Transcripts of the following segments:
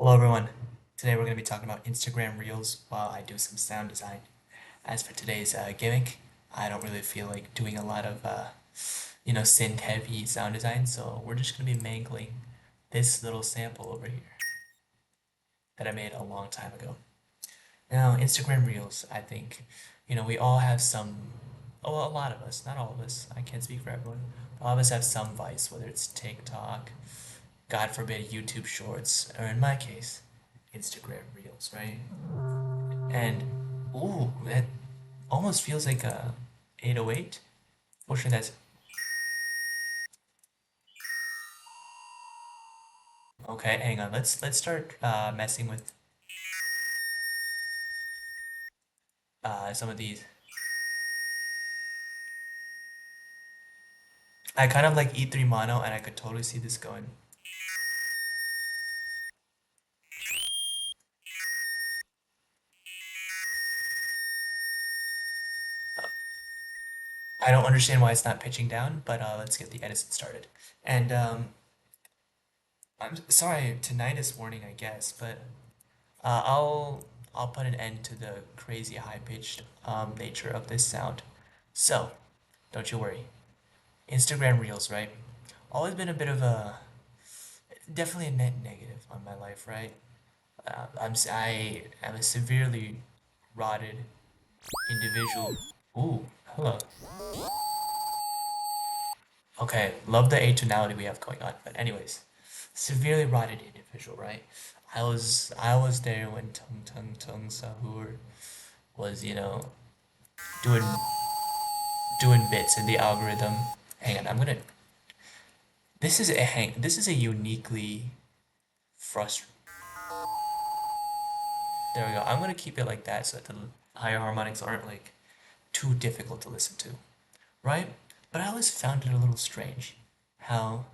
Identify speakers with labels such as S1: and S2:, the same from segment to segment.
S1: Hello everyone. Today we're going to be talking about Instagram Reels while I do some sound design. As for today's gimmick, I don't really feel like doing a lot of synth heavy sound design, so we're just going to be mangling this little sample over here that I made a long time ago. Now, Instagram Reels, I think, we all have some, oh, well, a lot of us, not all of us, I can't speak for everyone, but all of us have some vice, whether it's TikTok, God forbid, YouTube Shorts, or in my case, Instagram Reels, right? And ooh, that almost feels like a 808. Fortunately, that's okay. Hang on. Let's start messing with some of these. I kind of like E3 mono, and I could totally see this going. I don't understand why it's not pitching down, but let's get the edison started. And I'm sorry, tonight is warning, I guess, but I'll put an end to the crazy high pitched nature of this sound. So don't you worry. Instagram Reels, right? Always been a bit of a definitely a net negative on my life, right? I am a severely rotted individual. Ooh, hello. Okay, love the atonality we have going on. But anyways, severely rotted individual, right? I was there when Tung Sahur was, doing doing bits in the algorithm. Hang on, I'm gonna. This is a uniquely frustrating. There we go. I'm gonna keep it like that so that the higher harmonics aren't like too difficult to listen to, right? But I always found it a little strange how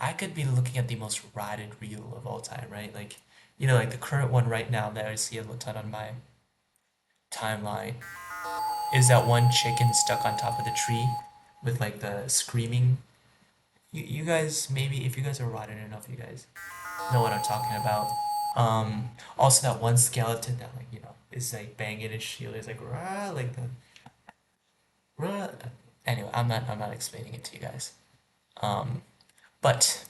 S1: I could be looking at the most rotted reel of all time, right? Like, like the current one right now that I see a ton on my timeline is that one chicken stuck on top of the tree with like the screaming. You guys, maybe if you guys are rotted enough, you guys know what I'm talking about. Also that one skeleton that like, is like banging his shield, is like rah, like the rah. Anyway, I'm not explaining it to you guys. Um, but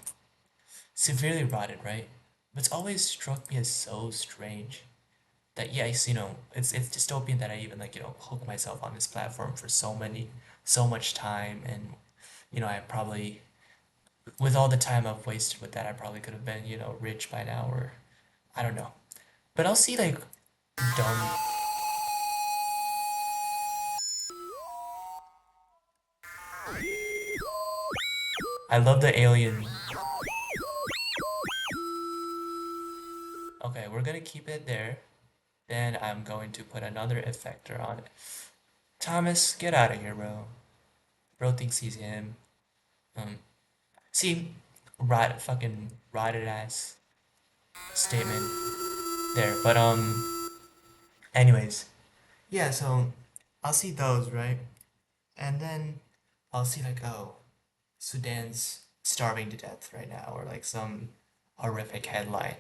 S1: severely rotted, right? But it's always struck me as so strange that yes, it's dystopian that I even like, hook myself on this platform for so much time, and I probably with all the time I've wasted with that, I probably could have been, rich by now, or I don't know. But I'll see like dumb. I love the alien. Okay, we're gonna keep it there. Then I'm going to put another effector on it. Thomas, get out of here, bro. Bro thinks he's him. Um, see, fucking rotted ass statement there. But anyways, yeah. So I'll see those, right, and then I'll see like, oh, Sudan's starving to death right now, or like some horrific headline.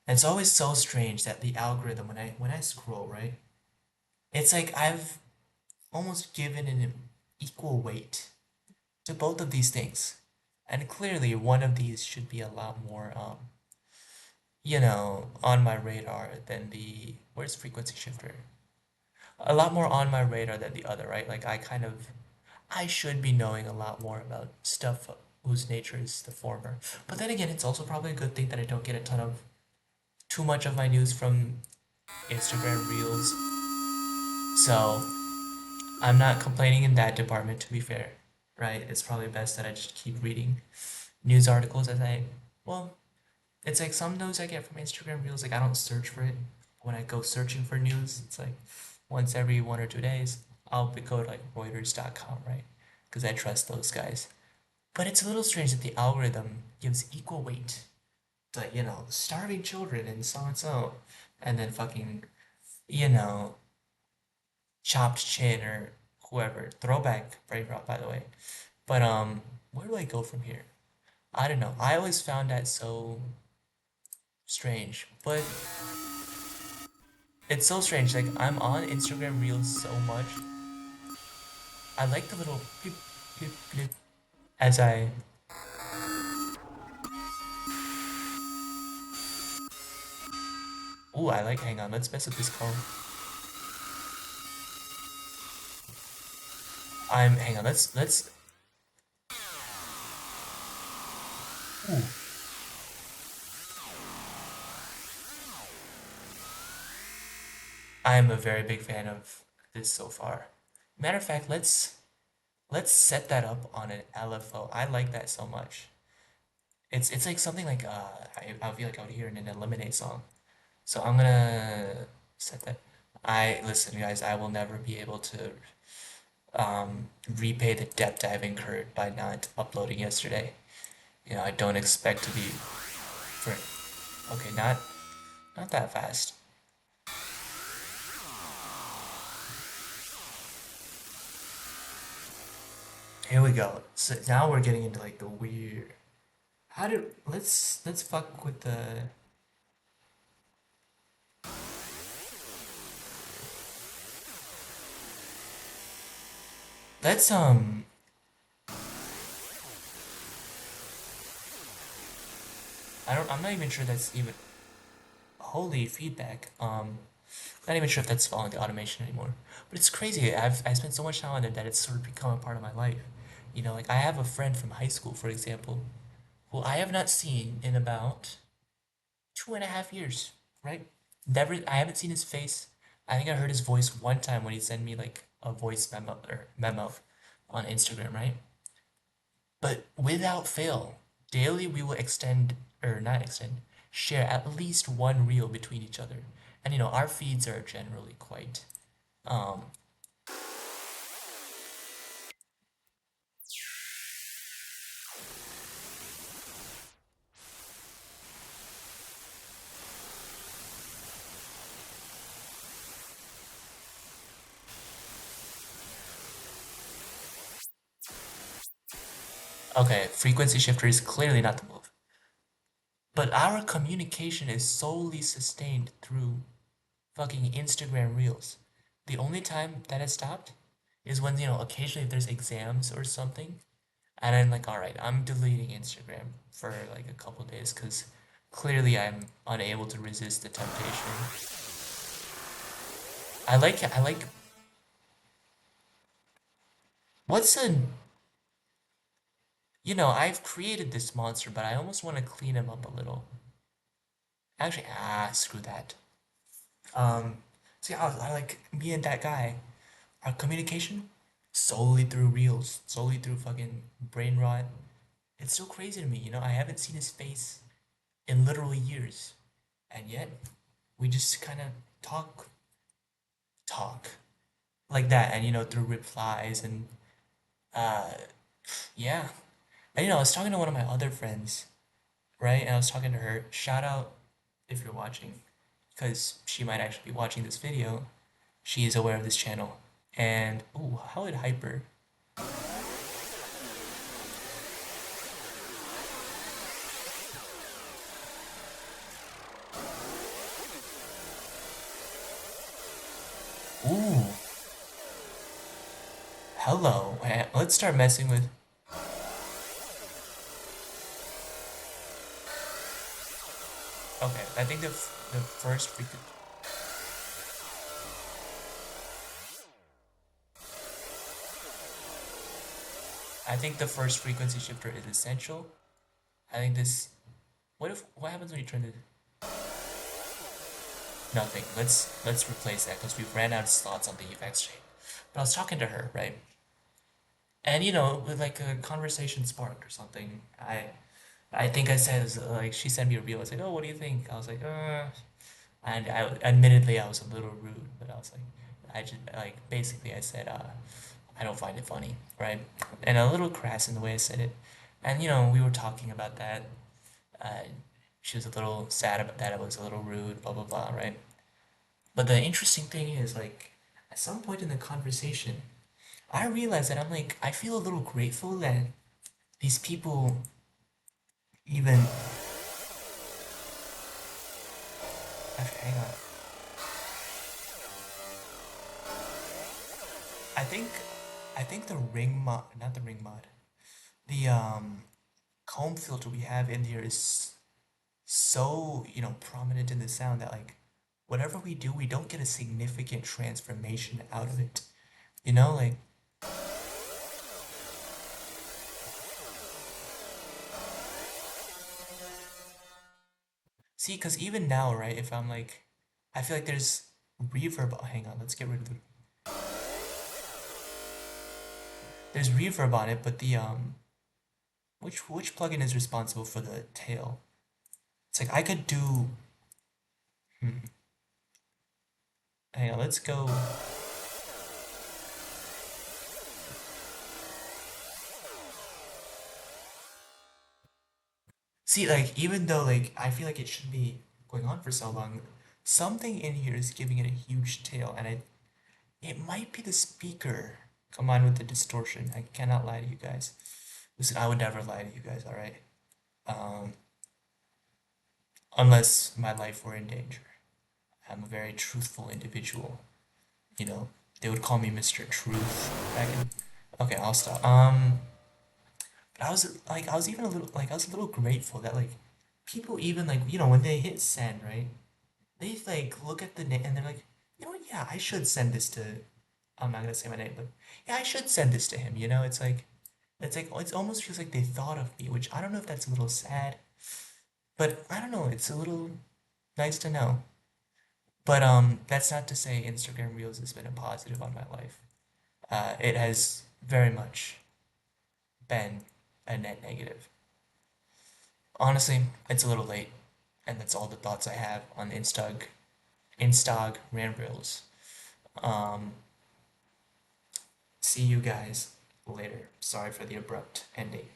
S1: And it's always so strange that the algorithm when I scroll, right, it's like I've almost given an equal weight to both of these things. And clearly one of these should be a lot more on my radar than the where's frequency shifter? A lot more on my radar than the other, right? Like I should be knowing a lot more about stuff whose nature is the former. But then again, it's also probably a good thing that I don't get a ton of too much of my news from Instagram Reels. So I'm not complaining in that department, to be fair, right? It's probably best that I just keep reading news articles as well, it's like some news I get from Instagram Reels, like I don't search for it. When I go searching for news, it's like once every 1 or 2 days, go to like Reuters.com, right? Because I trust those guys. But it's a little strange that the algorithm gives equal weight to, starving children and so, and then fucking, you know, chopped chin or whoever. Throwback brain rot, by the way. But where do I go from here? I don't know. I always found that so strange, but it's so strange. Like I'm on Instagram Reels so much. I like the little beep, beep, beep as I. Ooh, I like. Hang on, let's mess with this call. I'm. Hang on. Let's. Ooh, I'm a very big fan of this so far. Matter of fact, let's set that up on an LFO. I like that so much. It's like something like I feel like I would hear in an Eliminate song. So I'm gonna set that. I listen, guys. I will never be able to repay the debt I've incurred by not uploading yesterday. You know, I don't expect to be for okay, not that fast. Here we go. So now we're getting into like the weird. How did let's fuck with the let's I'm not even sure that's even holy feedback. Not even sure if that's following the automation anymore. But it's crazy. I spent so much time on it that it's sort of become a part of my life. You know, like I have a friend from high school, for example, who I have not seen in about 2.5 years, right? Never, I haven't seen his face. I think I heard his voice one time when he sent me like a voice memo on Instagram, right? But without fail, daily we will extend or not extend, share at least one reel between each other. And you know, our feeds are generally quite um okay, frequency shifter is clearly not the move. But our communication is solely sustained through fucking Instagram Reels. The only time that has stopped is when, you know, occasionally if there's exams or something, and I'm like, all right, I'm deleting Instagram for like a couple days because clearly I'm unable to resist the temptation. I like, what's a, you know, I've created this monster, but I almost want to clean him up a little. Actually, screw that. Um, see, I like me and that guy. Our communication solely through reels, solely through fucking brain rot. It's so crazy to me, you know. I haven't seen his face in literally years, and yet we just kind of talk, talk like that, and you know, through replies and uh, yeah. And you know, I was talking to one of my other friends, right? And I was talking to her. Shout out if you're watching, because she might actually be watching this video. She is aware of this channel. And ooh, how would hyper? Ooh, hello. Let's start messing with. Okay, I think the first I think the first frequency shifter is essential. I think this. What happens when you turn the nothing? Let's replace that because we've ran out of slots on the effects chain. But I was talking to her, right? And you know, with like a conversation sparked or something. I think I said like she sent me a reel. I was like, oh, what do you think? I was like, and admittedly I was a little rude, but I was like, I just like basically I said, I don't find it funny, right? And a little crass in the way I said it. And you know, we were talking about that. Uh, she was a little sad about that. I was a little rude, blah blah blah, right? But the interesting thing is like, at some point in the conversation, I realized that I'm like, I feel a little grateful that these people even hang on. I think I think the ring mod, not the ring mod, the comb filter we have in here is so, prominent in the sound that like whatever we do, we don't get a significant transformation out of it. Like see, because even now, right, if I'm like, I feel like there's reverb. Oh, hang on, let's get rid of the. There's reverb on it, but the which plugin is responsible for the tail? It's like I could do. Hmm, hang on, let's go. See, like even though like I feel like it should be going on for so long, something in here is giving it a huge tail, and it might be the speaker. Come on with the distortion. I cannot lie to you guys. Listen, I would never lie to you guys, all right? Um, unless my life were in danger. I'm a very truthful individual. You know, they would call me Mr. Truth back in. Okay, I'll stop. But I was even a little like I was a little grateful that like people even like when they hit send, right? They like look at the name and they're like, yeah, I should send this to. I'm not gonna say my name, but yeah, I should send this to him. It's like it almost feels like they thought of me, which I don't know if that's a little sad, but I don't know. It's a little nice to know. But that's not to say Instagram Reels has been a positive on my life. It has very much been a net negative. Honestly, it's a little late, and that's all the thoughts I have on Instagram Reels. Um, See you guys later. Sorry for the abrupt ending.